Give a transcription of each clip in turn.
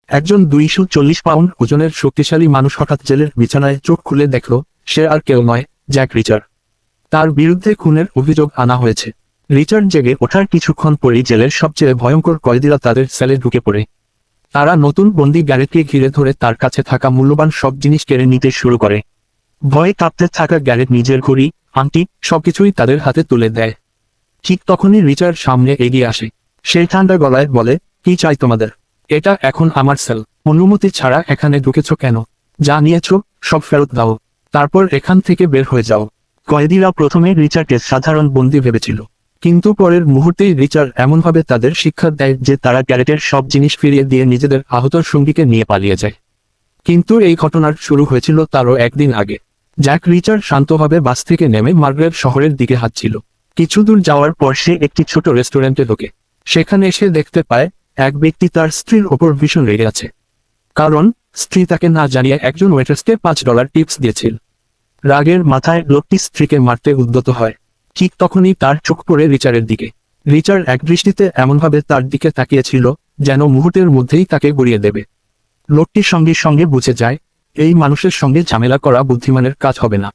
একজন 240 পাউন্ড ওজনের শক্তিশালী মানুষ হঠাৎ জেলের বিছানায় চোখ খুলে দেখল সে আর কেউ নয়, জ্যাক রিচার। তার বিরুদ্ধে খুনের অভিযোগ আনা হয়েছে। রিচার্ড জেগে ওঠার কিছুক্ষণ পরেই জেলের সবচেয়ে ভয়ঙ্কর কয়েদিরা তাদের সেলে ঢুকে পড়ে। তারা নতুন বন্দী গ্যারেটকে ঘিরে ধরে তার কাছে থাকা মূল্যবান সব জিনিস কেড়ে নিতে শুরু করে। ভয়ে কাঁপতে থাকা গ্যারেট নিজের ঘড়ি, আংটি সবকিছুই তাদের হাতে তুলে দেয়। ঠিক তখনই রিচার্ড সামনে এগিয়ে আসে। সে ঠান্ডা গলায় বলে, কি চাই তোমাদের? এটা এখন আমার সেল। অনুমতি ছাড়া এখানে ঢুকেছ কেন? যা নিয়েছ সব ফেরত দাও, তারপর এখান থেকে বের হয়ে যাও। কয়েদিরা প্রথমে রিচার্ডকে সাধারণ বন্দী ভেবেছিল, কিন্তু পরের মুহূর্তেই রিচার্ড এমনভাবে তাদের শিক্ষা দেয় যে তারা গ্যারেটের সব জিনিস ফিরিয়ে দিয়ে নিজেদের আহত সঙ্গীকে নিয়ে পালিয়ে যায়। কিন্তু এই ঘটনার শুরু হয়েছিল তারও একদিন আগে। জ্যাক রিচার্ড শান্তভাবে বাস থেকে নেমে মার্গ্রেভ শহরের দিকে হাঁটছিল। কিছু দূর যাওয়ার পর সে একটি ছোট রেস্টুরেন্টে ঢোকে। সেখানে এসে দেখতে পায় এক ব্যক্তি তার স্ত্রীর ওপর ভীষণ রেগে আছে, কারণ স্ত্রী তাকে না জানিয়ে একজন ওয়েটার্সকে $5 টিপস দিয়েছিল। রাগের মাথায় লোকটি স্ত্রীকে মারতে উদ্যত হয়। ঠিক তখনই তার চোখ পড়ে রিচার্ডের দিকে। রিচার্ড এক দৃষ্টিতে এমনভাবে তার দিকে তাকিয়েছিল যেন মুহূর্তের মধ্যেই তাকে গড়িয়ে দেবে। লোকটি সঙ্গে সঙ্গে বুঝে যায় এই মানুষের সঙ্গে ঝামেলা করা বুদ্ধিমানের কাজ হবে না।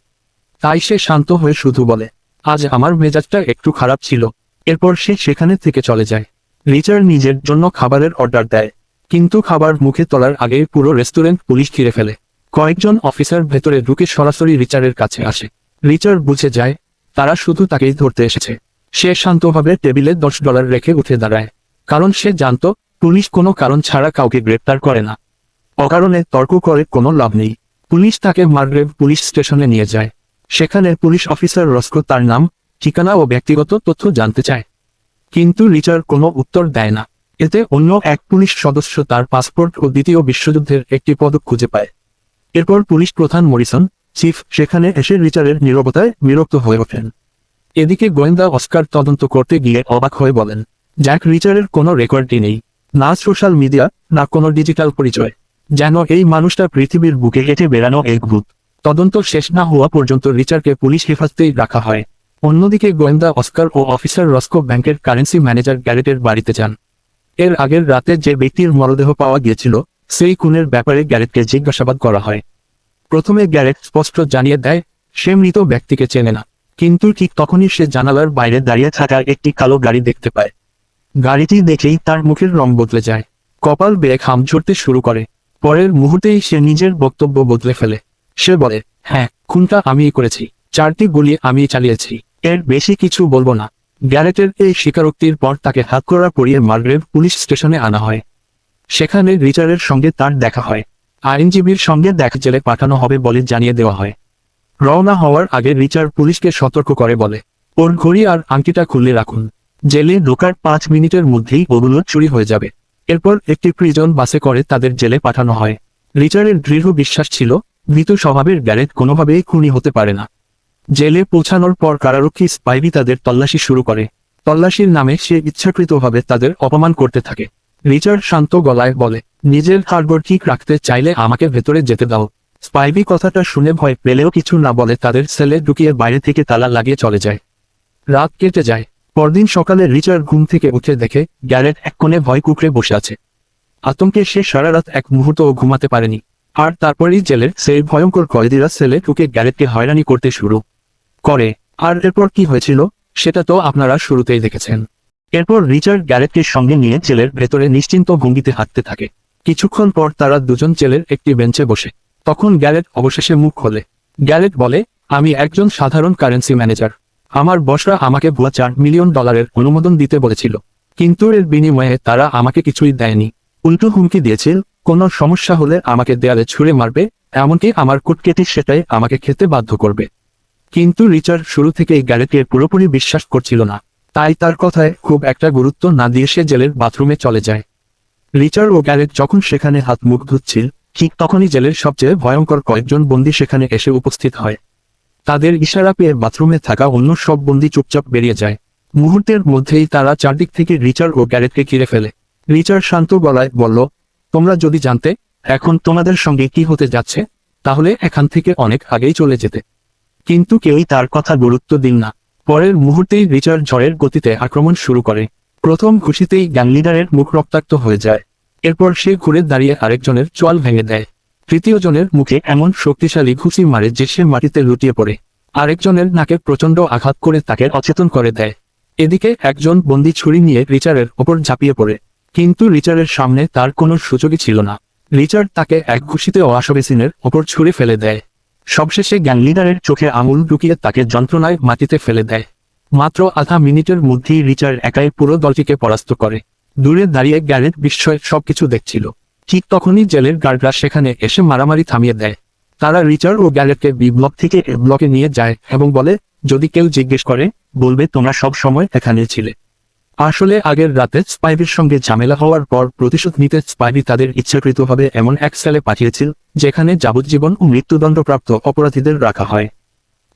তাই সে শান্ত হয়ে শুধু বলে, আজ আমার মেজাজটা একটু খারাপ ছিল। এরপর সে সেখানে থেকে চলে যায়। রিচার্ড নিজের জন্য খাবারের অর্ডার দেয়, কিন্তু খাবার মুখে তোলার আগেই পুরো রেস্টুরেন্ট পুলিশ ঘিরে ফেলে। কয়েকজন অফিসার ভেতরে ঢুকে সরাসরি রিচার্ডের কাছে আসে। রিচার্ড বুঝে যায় তারা শুধু তাকেই ধরতে এসেছে। সে শান্তভাবে টেবিলে $10 রেখে উঠে দাঁড়ায়, কারণ সে জানত পুলিশ কোনো কারণ ছাড়া কাউকে গ্রেপ্তার করে না। অকারণে তর্ক করে কোনো লাভ নেই। পুলিশ তাকে মার্গ্রেভ পুলিশ স্টেশনে নিয়ে যায়। সেখানে পুলিশ অফিসার রস্কো তার নাম, ঠিকানা ও ব্যক্তিগত তথ্য জানতে চায়, কিন্তু রিচার্ড কোনো উত্তর দেয় না। এতে অন্য এক পুলিশ সদস্য তার পাসপোর্ট ও দ্বিতীয় বিশ্বযুদ্ধের একটি পদক খুঁজে পায়। এরপর পুলিশ প্রধান মরিসন, চিফ, সেখানে এসে রিচার্ডের নীরবতায় বিরক্ত হয়ে ওঠেন। এদিকে গোয়েন্দা অস্কার তদন্ত করতে গিয়ে অবাক হয়ে বলেন, জ্যাক রিচার্ডের কোনো রেকর্ডই নেই, না সোশ্যাল মিডিয়া, না কোনো ডিজিটাল পরিচয়। যেন এই মানুষটা পৃথিবীর বুকে হেঁটে বেড়ানো এক ভূত। তদন্ত শেষ না হওয়া পর্যন্ত রিচার্ডকে পুলিশ হেফাজতেই রাখা হয়। অন্যদিকে গোয়েন্দা অস্কার ও অফিসার রস্কো ব্যাংকের কারেন্সি ম্যানেজার গ্যারেটের বাড়িতে যান। এর আগের রাতে যে ব্যক্তির মরদেহ পাওয়া গিয়েছিল সেই খুনের ব্যাপারে গ্যারেটকে জিজ্ঞাসাবাদ করা হয়। প্রথমে গ্যারেট স্পষ্ট জানিয়ে দেয় সে মৃত ব্যক্তিকে চেনে না, কিন্তু ঠিক তখনই সে জানালার বাইরে দাঁড়িয়ে থাকা একটি কালো গাড়ি দেখতে পায়। গাড়িটি দেখেই তার মুখের রং বদলে যায়, কপাল বেয়ে ঘাম ঝরতে শুরু করে। পরের মুহূর্তেই সে নিজের বক্তব্য বদলে ফেলে। সে বলে, হ্যাঁ, খুনটা আমিই করেছি, 4টি গুলি আমিই চালিয়েছি, এর বেশি কিছু বলবো না। গ্যারেটের এই স্বীকারোক্তির পর তাকে হাতকড়া পরিয়ে মার্গ্রেভ পুলিশ স্টেশনে আনা হয়। সেখানে রিচার্ডের সঙ্গে তার দেখা হয়। আইনজীবীর সঙ্গে দেখা জেলে পাঠানো হবে বলে জানিয়ে দেওয়া হয়। রওনা হওয়ার আগে রিচার্ড পুলিশকে সতর্ক করে বলে, ওর ঘড়ি আর আংটিটা খুলে রাখুন। জেলে ঢোকার 5 মিনিটের মধ্যেই ওগুলো চুরি হয়ে যাবে। এরপর একটি প্রিজন বাসে করে তাদের জেলে পাঠানো হয়। রিচার্ডের দৃঢ় বিশ্বাস ছিল ভীতু স্বভাবের গ্যারেট কোনোভাবেই খুনি হতে পারে না। জেলে পৌঁছানোর পর কারারক্ষী স্পাইভি তাদের তল্লাশি শুরু করে। তল্লাশির নামে সে ইচ্ছাকৃতভাবে তাদের অপমান করতে থাকে। রিচার্ড শান্ত গলায় বলে, নিজের হাড়গোড় ঠিক রাখতে চাইলে আমাকে ভেতরে যেতে দাও। স্পাইভি কথাটা শুনে ভয় পেলেও কিছু না বলে তাদের সেলে ঢুকিয়ে বাইরে থেকে তালা লাগিয়ে চলে যায়। রাত কেটে যায়। পরদিন সকালে রিচার্ড ঘুম থেকে উঠে দেখে গ্যারেট এক কোণে ভয় কুঁকড়ে বসে আছে। আতঙ্কে সে সারা রাত এক মুহূর্তও ঘুমাতে পারেনি। আর তারপরেই জেলের সেই ভয়ঙ্কর কয়েদিরা সেলে ঢুকে গ্যারেটকে হয়রানি করতে শুরু করে। আর এরপর কি হয়েছিল সেটা তো আপনারা শুরুতেই দেখেছেন। এরপর রিচার্ড গ্যারেটকে সঙ্গে নিয়ে জেলের ভেতরে নিশ্চিন্ত ভঙ্গিতে হাঁটতে থাকে। কিছুক্ষণ পর তারা দুজন জেলের একটি বেঞ্চে বসে। তখন গ্যারেট অবশেষে মুখ খোলে। গ্যারেট বলে, আমি একজন সাধারণ কারেন্সি ম্যানেজার। আমার বসরা আমাকে ভুয়া $4 মিলিয়ন অনুমোদন দিতে বলেছিল, কিন্তু এর বিনিময়ে তারা আমাকে কিছুই দেয়নি। উল্টো হুমকি দিয়েছিল কোনো সমস্যা হলে আমাকে দেয়ালে ছুঁড়ে মারবে, এমনকি আমার কুটকেটি সেটাই আমাকে খেতে বাধ্য করবে। কিন্তু রিচার্ড শুরু থেকেই গ্যারেটকে পুরোপুরি বিশ্বাস করছিল না। তাই তার কথায় খুব একটা গুরুত্ব না দিয়ে সে জেলের বাথরুমে চলে যায়। রিচার্ড ও গ্যারেট যখন সেখানে হাত মুখ ধুচ্ছিল ঠিক তখনই জেলের সবচেয়ে ভয়ঙ্কর কয়েকজন বন্দী সেখানে এসে উপস্থিত হয়। তাদের ইশারা পেয়ে বাথরুমে থাকা অন্য সব বন্দী চুপচাপ বেরিয়ে যায়। মুহূর্তের মধ্যেই তারা চারদিক থেকে রিচার্ড ও গ্যারেটকে ঘিরে ফেলে। রিচার্ড শান্ত গলায় বলল, তোমরা যদি জানতে এখন তোমাদের সঙ্গে কি হতে যাচ্ছে তাহলে এখান থেকে অনেক আগেই চলে যেতে। কিন্তু কেউই তার কথা গুরুত্ব দিন না। পরের মুহূর্তেই রিচার্ড ঝড়ের গতিতে আক্রমণ শুরু করে। প্রথম ঘুষিতেই গ্যাং লিডারের মুখ রক্তাক্ত হয়ে যায়। এরপর সে ঘুরে দাঁড়িয়ে আরেকজনের চোয়াল ভেঙে দেয়। তৃতীয় জনের মুখে এমন শক্তিশালী ঘুষি মারে যে সে মাটিতে লুটিয়ে পড়ে। আরেকজনের নাকে প্রচণ্ড আঘাত করে তাকে অচেতন করে দেয়। এদিকে একজন বন্দী ছুরি নিয়ে রিচার্ডের ওপর ঝাঁপিয়ে পড়ে, কিন্তু রিচার্ডের সামনে তার কোনো সুযোগই ছিল না। রিচার্ড তাকে এক ঘুষিতে ওয়াশবেসিনের ওপর ছুরি ফেলে দেয়। সবশেষে গ্যাং লিডারের চোখে আঙুল ঢুকিয়ে তাকে যন্ত্রণায় মাটিতে ফেলে দেয়। মাত্র আধা মিনিটের মধ্যেই রিচার্ড একাই পুরো দলটিকে পরাস্ত করে। দূরে দাঁড়িয়ে গ্যারেট বিস্ময়ে সবকিছু দেখছিল। ঠিক তখনই জেলের গার্ডরা সেখানে এসে মারামারি থামিয়ে দেয়। তারা রিচার্ড ও গ্যারেটকে বি ব্লক থেকে এ ব্লকে নিয়ে যায় এবং বলে, যদি কেউ জিজ্ঞেস করে বলবে তোমরা সব সময় এখানে ছিলে। আসলে আগের রাতে স্পাইভির সঙ্গে ঝামেলা হওয়ার পর প্রতিশোধ নিতে স্পাইভি তাদের ইচ্ছাকৃতভাবে এমন এক সেলে পাঠিয়েছিল যেখানে যাবজ্জীবন ও মৃত্যুদণ্ডপ্রাপ্ত অপরাধীদের রাখা হয়।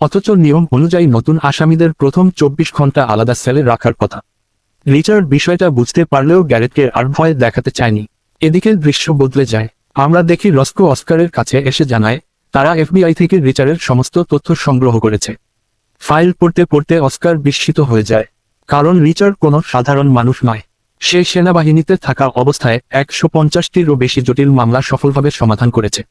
অথচ নিয়ম অনুযায়ী নতুন আসামিদের প্রথম 24 ঘন্টা আলাদা সেলে রাখার কথা। রিচার্ড বিষয়টা বুঝতে পারলেও গ্যারেটকে আর ভয় দেখাতে চায়নি। এদিকে দৃশ্য বদলে যায়। আমরা দেখি রস্কো অস্কারের কাছে এসে জানায় তারা এফবিআই থেকে রিচার্ডের সমস্ত তথ্য সংগ্রহ করেছে। ফাইল পড়তে পড়তে অস্কার বিস্মিত হয়ে যায়, কারণ রিচার্ড কোনো সাধারণ মানুষ নয়। সে সেনাবাহিনীতে থাকা অবস্থায় 150টিরও বেশি জটিল মামলা সফলভাবে সমাধান করেছে,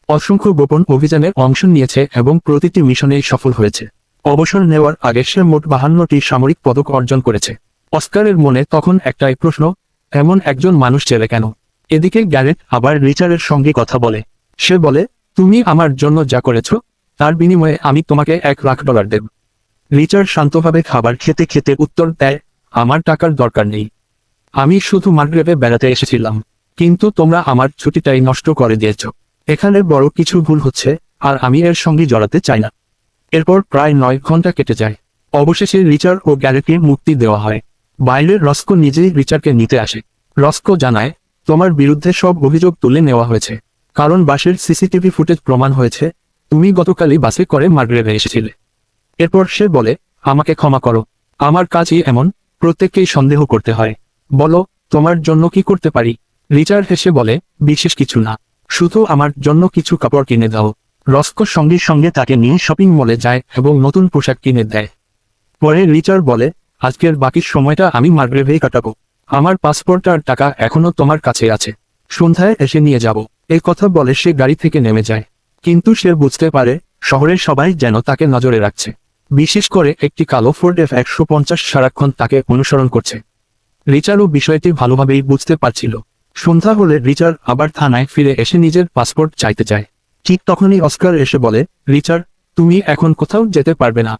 অসংখ্য গোপন অভিযানে অংশ নিয়েছে এবং প্রতিটি মিশনেই সফল হয়েছে। অবসর নেওয়ার আগে সে মোট 52টি সামরিক পদক অর্জন করেছে। অস্কারের মনে তখন একটাই প্রশ্ন, এমন একজন মানুষ জেলে কেন? এদিকে গ্যারেট আবার রিচার্ডের সঙ্গে কথা বলে। সে বলে, তুমি আমার জন্য যা করেছ তার বিনিময়ে আমি তোমাকে $1,00,000 দেব। রিচার্ড শান্তভাবে খাবার খেতে খেতে উত্তর দেয়, আমার টাকার দরকার নেই। আমি শুধু মার্গ্রেভে বেড়াতে এসেছিলাম, কিন্তু তোমরা আমার ছুটিটাই নষ্ট করে দিয়েছ। এখানে বড় কিছু ভুল হচ্ছে আর আমি এর সঙ্গে জড়াতে চাই না। এরপর প্রায় 9 ঘন্টা কেটে যায়। অবশেষে রিচার্ড ও গ্যারেটকে মুক্তি দেওয়া হয়। বাইরের রস্কো নিজেই রিচার্ডকে নিতে আসে। রস্কো জানায়, তোমার বিরুদ্ধে সব অভিযোগ তুলে নেওয়া হয়েছে, কারণ বাসের সিসিটিভি ফুটেজ প্রমাণ হয়েছে তুমি গতকালই বাসে করে মার্গ্রেভে এসেছিলে। এরপর সে বলে, আমাকে ক্ষমা করো, আমার কাজই এমন, প্রত্যেককেই সন্দেহ করতে হয়। বলো, তোমার জন্য কি করতে পারি? রিচার্ড হেসে বলে, বিশেষ কিছু না, শুধু আমার জন্য কিছু কাপড় কিনে দাও। রস্কো সঙ্গে সঙ্গে তাকে নিয়ে শপিং মলে যায় এবং নতুন পোশাক কিনে দেয়। পরে রিচার্ড বলে, আজকের বাকি সময়টা আমি মার্গ্রেভেই কাটাবো। আমার পাসপোর্ট আর টাকা এখনো তোমার কাছে আছে, সন্ধ্যায় এসে নিয়ে যাব। এই কথা বলে সে গাড়ি থেকে নেমে যায়। কিন্তু সে বুঝতে পারে শহরের সবাই যেন তাকে নজরে রাখছে, বিশেষ করে একটি কালো ফোর্ড F-150 সারাক্ষণ তাকে অনুসরণ করছে। রিচার্ডও বিষয়টি ভালোভাবেই বুঝতে পারছিল। সন্ধ্যা হলে রিচার্ড আবার থানায় ফিরে এসে নিজের পাসপোর্ট চাইতে চায়। ঠিক তখনই অস্কার এসে বলে, রিচার্ড, তুমি এখন কোথাও যেতে পারবে না।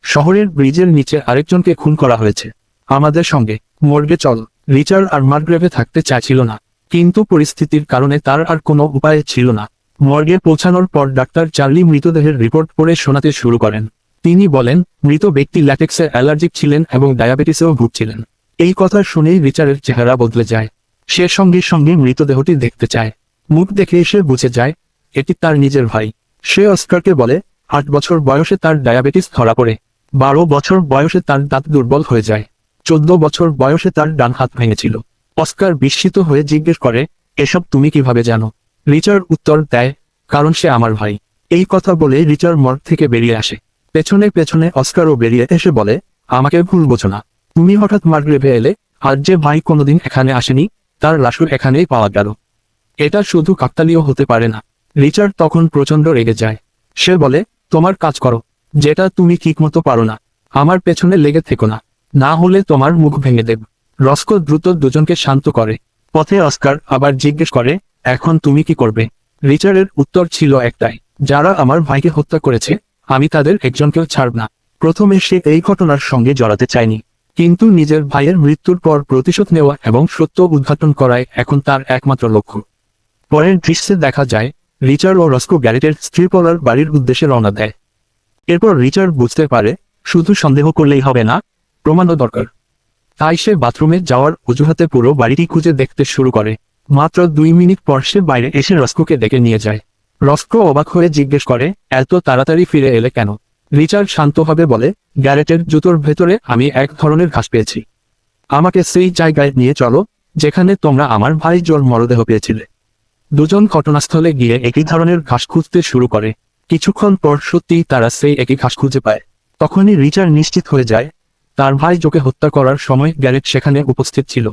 শহরের ব্রিজের নিচে আরেকজনকে খুন করা হয়েছে, আমাদের সঙ্গে মর্গে চল। রিচার্ড আর মার্গ্রেভে থাকতে চাইছিল না, কিন্তু পরিস্থিতির কারণে তার আর কোনো উপায় ছিল না। মর্গে পৌঁছানোর পর ডাক্তার চার্লি মৃতদেহের রিপোর্ট পড়ে শোনাতে শুরু করেন। তিনি বলেন, মৃত ব্যক্তি ল্যাটেক্সে অ্যালার্জিক ছিলেন এবং ডায়াবেটিসেও ভুগছিলেন। এই কথা শুনেই রিচার্ডের চেহারা বদলে যায়। সে সঙ্গে সঙ্গে মৃতদেহটি দেখতে চায়। মুখ দেখে সে বুঝে যায় এটি তার নিজের ভাই। সে অস্কারকে বলে, 8 বছর বয়সে তার ডায়াবেটিস ধরা পড়ে, 12 বছর বয়সে তার দাঁত দুর্বল হয়ে যায়, 14 বছর বয়সে তার ডান হাত ভেঙেছিল। অস্কার বিস্মিত হয়ে জিজ্ঞেস করে, এসব তুমি কিভাবে জানো? রিচার্ড উত্তর দেয়, কারণ সে আমার ভাই। এই কথা বলে রিচার্ড মর্গ থেকে বেরিয়ে আসে। পেছনে পেছনে অস্কারও বেরিয়ে এসে বলে, আমাকে ভুল বোঝো না, তুমি হঠাৎ মার্গ্রেভে এলে, আর যে ভাই কোনোদিন এখানে আসেনি তার লাশও এখানেই পাওয়া গেল। এটা শুধু কাকতালীয় হতে পারে না। রিচার্ড তখন প্রচণ্ড রেগে যায়। সে বলে, তোমার কাজ করো, যেটা তুমি ঠিকমতো পারো না। আমার পেছনে লেগে থেকো না, না হলে তোমার মুখ ভেঙে দেব। রস্কো দ্রুত দুজনকে শান্ত করে। পথে অস্কার আবার জিজ্ঞেস করে, এখন তুমি কি করবে? রিচার্ডের উত্তর ছিল একটাই, যারা আমার ভাইকে হত্যা করেছে আমি তাদের একজনকেও ছাড়ব না। প্রথমে সে এই ঘটনার সঙ্গে জড়াতে চায়নি, কিন্তু নিজের ভাইয়ের মৃত্যুর পর প্রতিশোধ নেওয়া এবং সত্য উদ্ঘাটন করাই এখন তার একমাত্র লক্ষ্য। পরের দৃশ্যে দেখা যায় রিচার্ড ও রস্কো গ্যারেটের স্ত্রীপলার বাড়ির উদ্দেশ্যে রওনা দেয়। এরপর রিচার্ড বুঝতে পারে শুধু সন্দেহ করলেই হবে না, প্রমাণও দরকার। তাই সে বাথরুমে যাওয়ার অজুহাতে পুরো বাড়িটি খুঁজে দেখতে শুরু করে। মাত্র 2 মিনিট পর সে বাইরে এসে রস্কোকে ডেকে নিয়ে যায়। রস্কো অবাক হয়ে জিজ্ঞেস করে, এত তাড়াতাড়ি ফিরে এলে কেন? রিচার্ড শান্তভাবে বলে, গ্যারেটের জুতোর ভেতরে আমি এক ধরনের ঘাস পেয়েছি। আমাকে সেই জায়গায় নিয়ে চলো যেখানে তোমরা আমার ভাই জোর মরদেহ পেয়েছিলে। দুজন ঘটনাস্থলে গিয়ে একই ধরনের ঘাস খুঁজতে শুরু করে। কিছুক্ষণ পর সত্যিই তারা সেই একই ঘাস খুঁজে পায়। তখনই রিচার্ড নিশ্চিত হয়ে যায় তার ভাই জোকে হত্যা করার সময় গ্যারেট সেখানে উপস্থিত ছিল।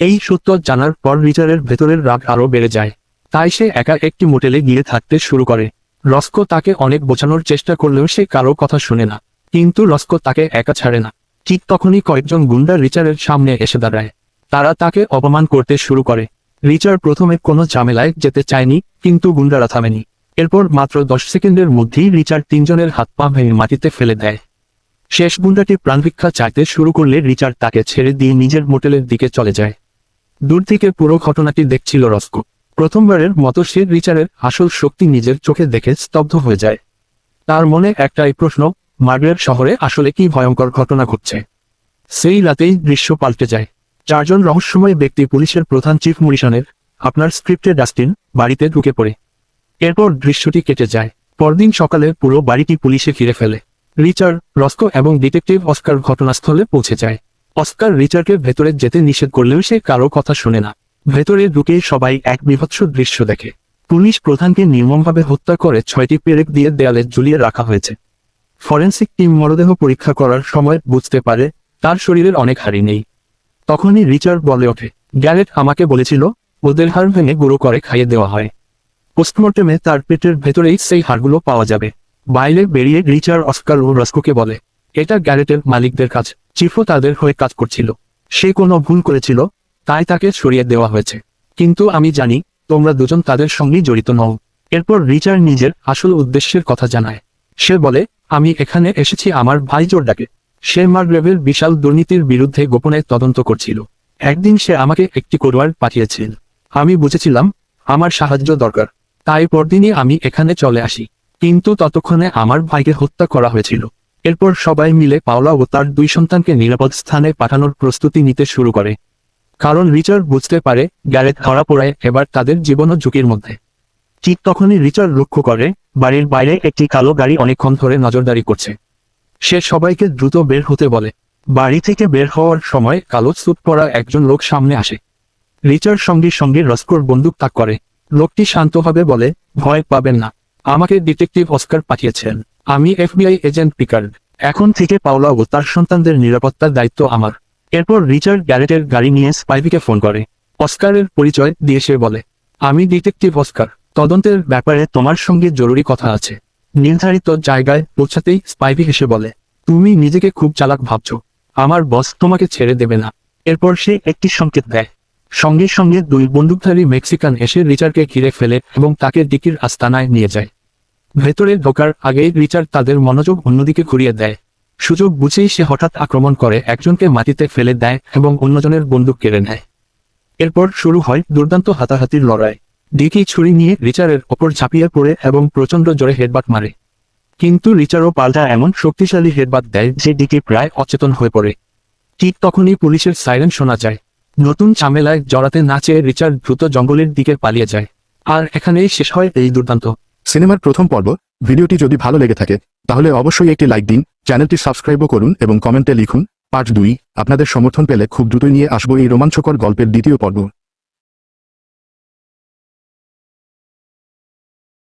এই সত্য জানার পর রিচারের ভেতরের রাগ আরো বেড়ে যায়। তাই সে একা একটি মোটেলে গিয়ে থাকতে শুরু করে। রস্কো তাকে অনেক বোঝানোর চেষ্টা করলেও সে কারো কথা শুনে না। কিন্তু রস্কো তাকে একা ছাড়ে না। ঠিক তখনই কয়েকজন গুন্ডা রিচারের সামনে এসে দাঁড়ায়। তারা তাকে অপমান করতে শুরু করে। রিচার প্রথমে কোনো ঝামেলায় যেতে চায়নি, কিন্তু গুন্ডারা থামেনি। এরপর মাত্র 10 সেকেন্ডের মধ্যেই রিচার তিনজনের হাত পা ভেঙে মাটিতে ফেলে দেয়। শেষ গুন্ডাটি প্রাণভিক্ষা চাইতে শুরু করলে রিচার তাকে ছেড়ে দিয়ে নিজের মোটেলের দিকে চলে যায়। দূর থেকে পুরো ঘটনাটি দেখছিল রস্কো। প্রথমবারের মতো সে রিচারের আসল শক্তি নিজের চোখে দেখে স্তব্ধ হয়ে যায়। তার মনে একটাই প্রশ্ন, মার্গারেট শহরে আসলে কি ভয়ঙ্কর ঘটনা ঘটছে। সেই রাতেই দৃশ্য পাল্টে যায়। 4 জন রহস্যময় ব্যক্তি পুলিশের প্রধান চিফ মরিসনের আপনার স্ক্রিপ্টে ডাস্টিন বাড়িতে ঢুকে পড়ে। এরপর দৃশ্যটি কেটে যায়। পরদিন সকালে পুরো বাড়িটি পুলিশে ঘিরে ফেলে। রিচার, রস্কো এবং ডিটেকটিভ অস্কার ঘটনাস্থলে পৌঁছে যায়। অস্কার রিচারকে ভেতরে যেতে নিষেধ করলেও সে কারো কথা শোনে না। ভেতরে ঢুকেই সবাই এক বিভৎস দৃশ্য দেখে। পুলিশ প্রধানকে নির্মমভাবে হত্যা করে 6টি পেরেক দিয়ে দেয়ালে ঝুলিয়ে রাখা হয়েছে। ফরেনসিক টিম মরদেহ পরীক্ষা করার সময় বুঝতে পারে তার শরীরের অনেক হাড়ি নেই। তখনই রিচার বলে ওঠে, গ্যারেট আমাকে বলেছিল ওদের হাড় ভেঙে গুঁড়ো করে খাইয়ে দেওয়া হয়। পোস্টমর্টেমে তার পেটের ভেতরেই সেই হাড়গুলো পাওয়া যাবে। বাইরে বেরিয়ে রিচার অস্কার ও রস্কোকে বলে, এটা গ্যারেটের মালিকদের কাজ। চিফও তাদের হয়ে কাজ করছিল। সে কোনো ভুল করেছিল, তাই তাকে সরিয়ে দেওয়া হয়েছে। কিন্তু আমি জানি তোমরা দুজন তাদের সঙ্গেই জড়িত নও। এরপর রিচার নিজের আসল উদ্দেশ্যের কথা জানায়। সে বলে, আমি এখানে এসেছি আমার ভাই জোরডাকে। সে মার্গ্রেভের বিশাল দুর্নীতির বিরুদ্ধে গোপনে তদন্ত করছিল। একদিন সে আমাকে একটি কোডওয়ার্ড পাঠিয়েছিল। আমি বুঝেছিলাম আমার সাহায্য দরকার, তাই পরদিনই আমি এখানে চলে আসি। কিন্তু ততক্ষণে আমার ভাইকে হত্যা করা হয়েছিল। এরপর সবাই মিলে পাওলা ও তার 2 সন্তানকে নিরাপদ স্থানে পাঠানোর প্রস্তুতি নিতে শুরু করে। কারণ রিচার বুঝতে পারে গ্যারেট ধরা পড়ায় এবার তাদের জীবনও ঝুঁকির মধ্যে। ঠিক তখনই রিচার লক্ষ্য করে বাড়ির বাইরে একটি কালো গাড়ি অনেকক্ষণ ধরে নজরদারি করছে। সে সবাইকে দ্রুত বের হতে বলে। বাড়ি থেকে বের হওয়ার সময় কালো স্যুট পরা একজন লোক সামনে আসে। রিচার সঙ্গে সঙ্গে রস্কোর বন্দুক তাক করে। লোকটি শান্তভাবে বলে, ভয় পাবেন না, আমাকে ডিটেকটিভ অস্কার পাঠিয়েছেন। আমি FBI এজেন্ট পিকার্ড। এখন থেকে পাওলা ও তার সন্তানদের নিরাপত্তার দায়িত্ব আমার। এরপর রিচার্ড গ্যারেটের গাড়ি নিয়ে স্পাইভিকে ফোন করে। অস্কারের পরিচয় দিয়ে সে বলে, আমি ডিটেকটিভ অস্কার, তদন্তের ব্যাপারে তোমার সঙ্গে জরুরি কথা আছে। নির্ধারিত জায়গায় পৌঁছাতেই স্পাইভি হেসে বলে, তুমি নিজেকে খুব চালাক ভাবছো, আমার বস তোমাকে ছেড়ে দেবে না। এরপর সে একটি সংকেত দেয়। সঙ্গে সঙ্গে 2 বন্দুকধারী মেক্সিকান এসে রিচার্ডকে ঘিরে ফেলে এবং তাকে ডিকির আস্তানায় নিয়ে যায়। ভেতরে ঢোকার আগেই রিচার্ড তাদের মনোযোগ অন্যদিকে ঘুরিয়ে দেয়। সুযোগ বুঝেই সে হঠাৎ আক্রমণ করে, একজনকে মাটিতে ফেলে দেয় এবং অন্যজনের বন্দুক কেড়ে নেয়। এরপর শুরু হয় দুর্দান্ত হাতাহাতির লড়াই। ডিকি ছুরি নিয়ে রিচারের ওপর ঝাঁপিয়ে পড়ে এবং প্রচণ্ড জোরে হেডবাট মারে। কিন্তু রিচারও পাল্টা এমন শক্তিশালী হেডবাট দেয় যে ডিকি প্রায় অচেতন হয়ে পড়ে। ঠিক তখনই পুলিশের সাইরেন শোনা যায়। নতুন ঝামেলায় জড়াতে না চেয়ে রিচার্ড দ্রুত জঙ্গলের দিকে পালিয়ে যায়। আর এখানেই শেষ হয় এই দুর্দান্ত সিনেমার প্রথম পর্ব। ভিডিওটি যদি ভালো লেগে থাকে তাহলে অবশ্যই একটি লাইক দিন, চ্যানেলটি সাবস্ক্রাইবও করুন এবং কমেন্টে লিখুন পার্ট 2। আপনাদের সমর্থন পেলে খুব দ্রুতই নিয়ে আসবো এই রোমাঞ্চকর গল্পের দ্বিতীয় পর্ব।